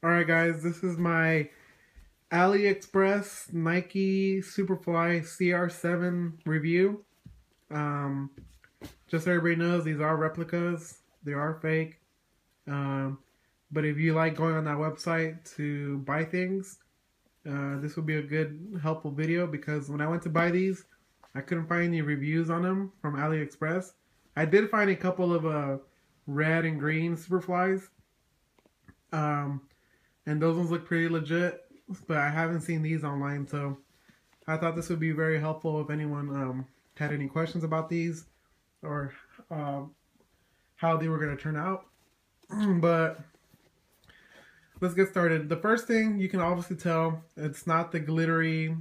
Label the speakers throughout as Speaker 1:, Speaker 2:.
Speaker 1: Alright guys, this is my Aliexpress Nike Superfly CR7 review. Um, just so everybody knows, these are replicas. They are fake. Um, but if you like going on that website to buy things, this will be a good, helpful video because when I went to buy these, I couldn't find any reviews on them from Aliexpress. I did find a couple of red and green Superflies. Um, and those ones look pretty legit, but I haven't seen these online, so I thought this would be very helpful if anyone had any questions about these or uh, how they were going to turn out. But let's get started. The first thing you can obviously tell, it's not the glittery,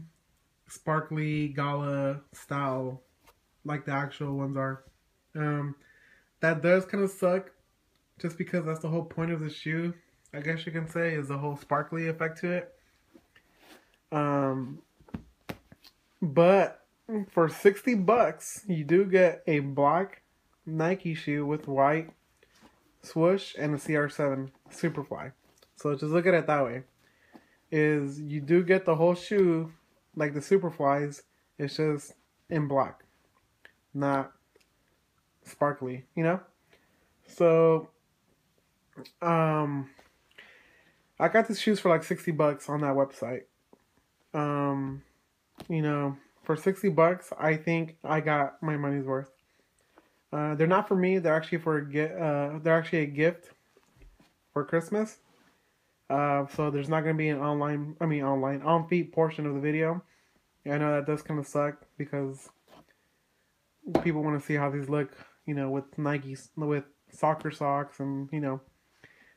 Speaker 1: sparkly Gala style like the actual ones are. That does kind of suck, just because that's the whole point of the shoe, I guess you can say, is the whole sparkly effect to it. But for 60 bucks, you do get a black Nike shoe with white swoosh and a CR7 Superfly. So just look at it that way. Is you do get the whole shoe like the Superflies, it's just in black, not sparkly, you know? So I got these shoes for like 60 bucks on that website. You know, for 60 bucks, I think I got my money's worth. They're not for me. They're actually they're actually a gift for Christmas. So there's not gonna be an on feet portion of the video. Yeah, I know that does kind of suck because people want to see how these look, you know, with Nikes, with soccer socks, and you know.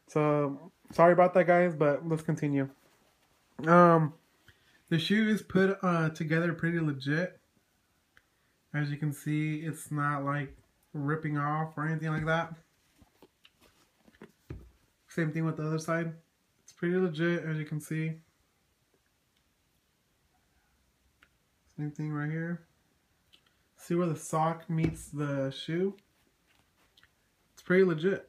Speaker 1: So sorry about that, guys, but let's continue. The shoe is put together pretty legit. As you can see, it's not like ripping off or anything like that. Same thing with the other side. It's pretty legit, as you can see. Same thing right here. See where the sock meets the shoe? It's pretty legit.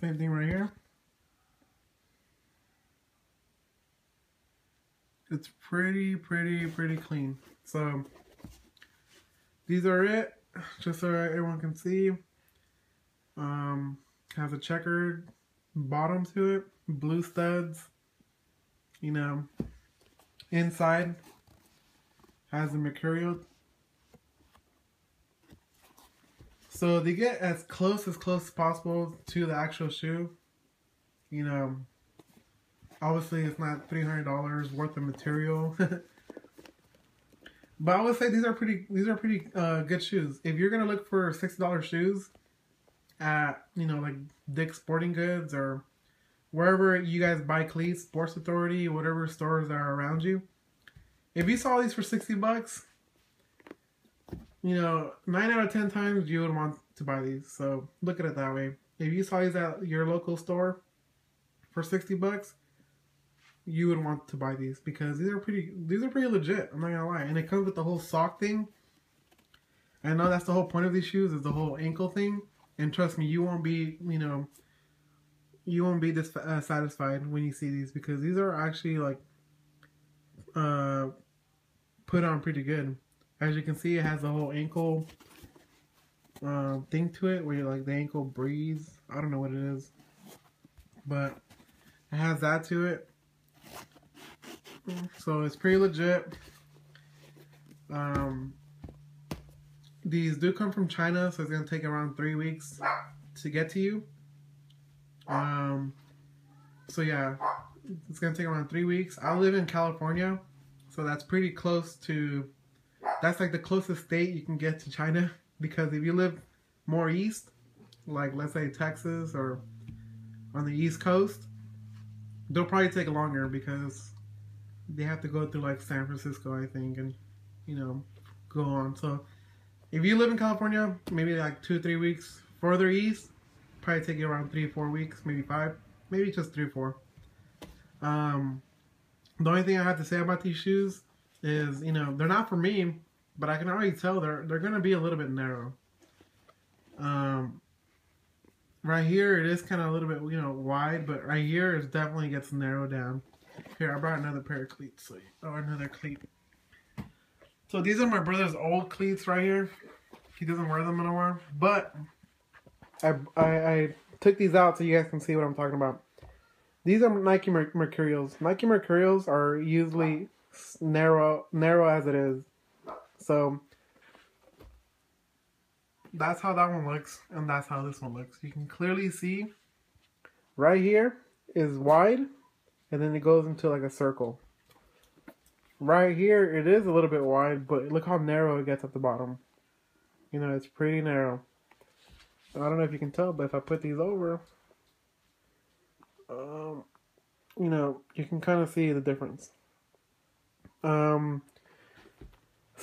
Speaker 1: Same thing right here. It's pretty clean. So these are it, just so everyone can see. Has a checkered bottom to it, blue studs. You know, inside has the Mercurial. So they get as close as possible to the actual shoe. You know, obviously it's not $300 worth of material. But I would say these are pretty good shoes. If you're gonna look for $60 shoes at, you know, like Dick's Sporting Goods or wherever you guys buy cleats, Sports Authority, whatever stores are around you, if you saw these for 60 bucks, you know, 9 out of 10 times you would want to buy these. So look at it that way. If you saw these at your local store for 60 bucks, you would want to buy these because these are pretty legit. I'm not gonna lie. And it comes with the whole sock thing. I know that's the whole point of these shoes, is the whole ankle thing. And trust me, you won't be, you know, you won't be this satisfied when you see these, because these are actually like put on pretty good. As you can see, it has the whole ankle thing to it, where you're like the ankle breathes. I don't know what it is, but it has that to it. So it's pretty legit. These do come from China, so it's gonna take around 3 weeks to get to you. So yeah, it's gonna take around 3 weeks. I live in California, so that's pretty close to, that's like the closest state you can get to China, because if you live more east, like let's say Texas or on the East Coast, they'll probably take longer because they have to go through like San Francisco, I think, and you know, go on. So if you live in California, maybe like 2-3 weeks. Further east, probably take you around 3-4 weeks, maybe 5, maybe just 3-4. The only thing I have to say about these shoes is, you know, they're not for me, but I can already tell they're gonna be a little bit narrow. right here it is kind of a little bit, you know, wide, but right here it definitely gets narrowed down. Here, I brought another pair of cleats, or another cleat. So these are my brother's old cleats right here. He doesn't wear them anymore, but I took these out so you guys can see what I'm talking about. These are Nike Mercurials. Nike Mercurials are usually narrow as it is. So that's how that one looks, and that's how this one looks. You can clearly see right here is wide, and then it goes into like a circle. Right here, it is a little bit wide, but look how narrow it gets at the bottom. You know, it's pretty narrow. I don't know if you can tell, but if I put these over, you know, you can kind of see the difference. So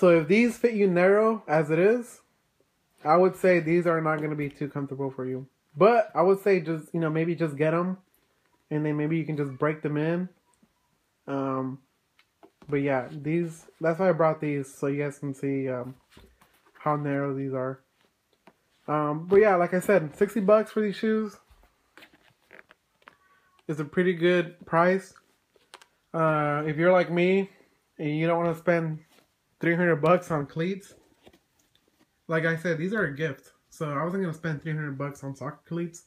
Speaker 1: if these fit you narrow as it is, I would say these are not going to be too comfortable for you. But I would say just, you know, maybe just get them, and then maybe you can just break them in. But yeah, that's why I brought these, so you guys can see how narrow these are. But yeah, like I said, $60 for these shoes is a pretty good price. If you're like me and you don't want to spend $300 on cleats, like I said, these are a gift. So I wasn't going to spend $300 on soccer cleats.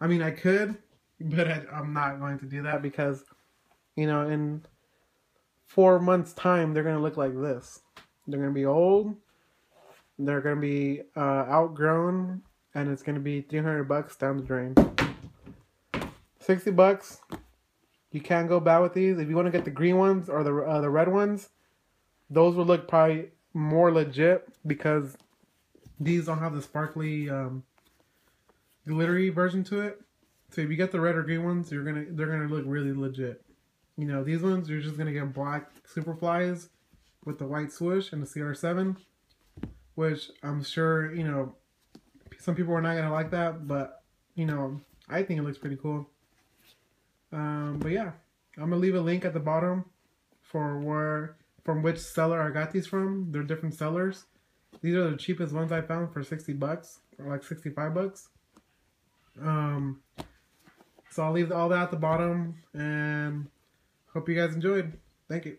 Speaker 1: I mean, I could, but I'm not going to do that because, you know, in 4 months' time, they're going to look like this. They're going to be old. They're going to be outgrown, and it's going to be $300 down the drain. $60. You can't go bad with these. If you want to get the green ones or the red ones, those would look probably more legit because these don't have the sparkly, glittery version to it. So if you get the red or green ones, they're gonna look really legit. You know, these ones you're just gonna get black Superflies with the white swoosh and the CR7, which I'm sure, you know, some people are not gonna like that, but you know, I think it looks pretty cool. But yeah, I'm gonna leave a link at the bottom from which seller I got these from. They're different sellers. These are the cheapest ones I found for $60 or like $65. So I'll leave all that at the bottom, and hope you guys enjoyed. Thank you.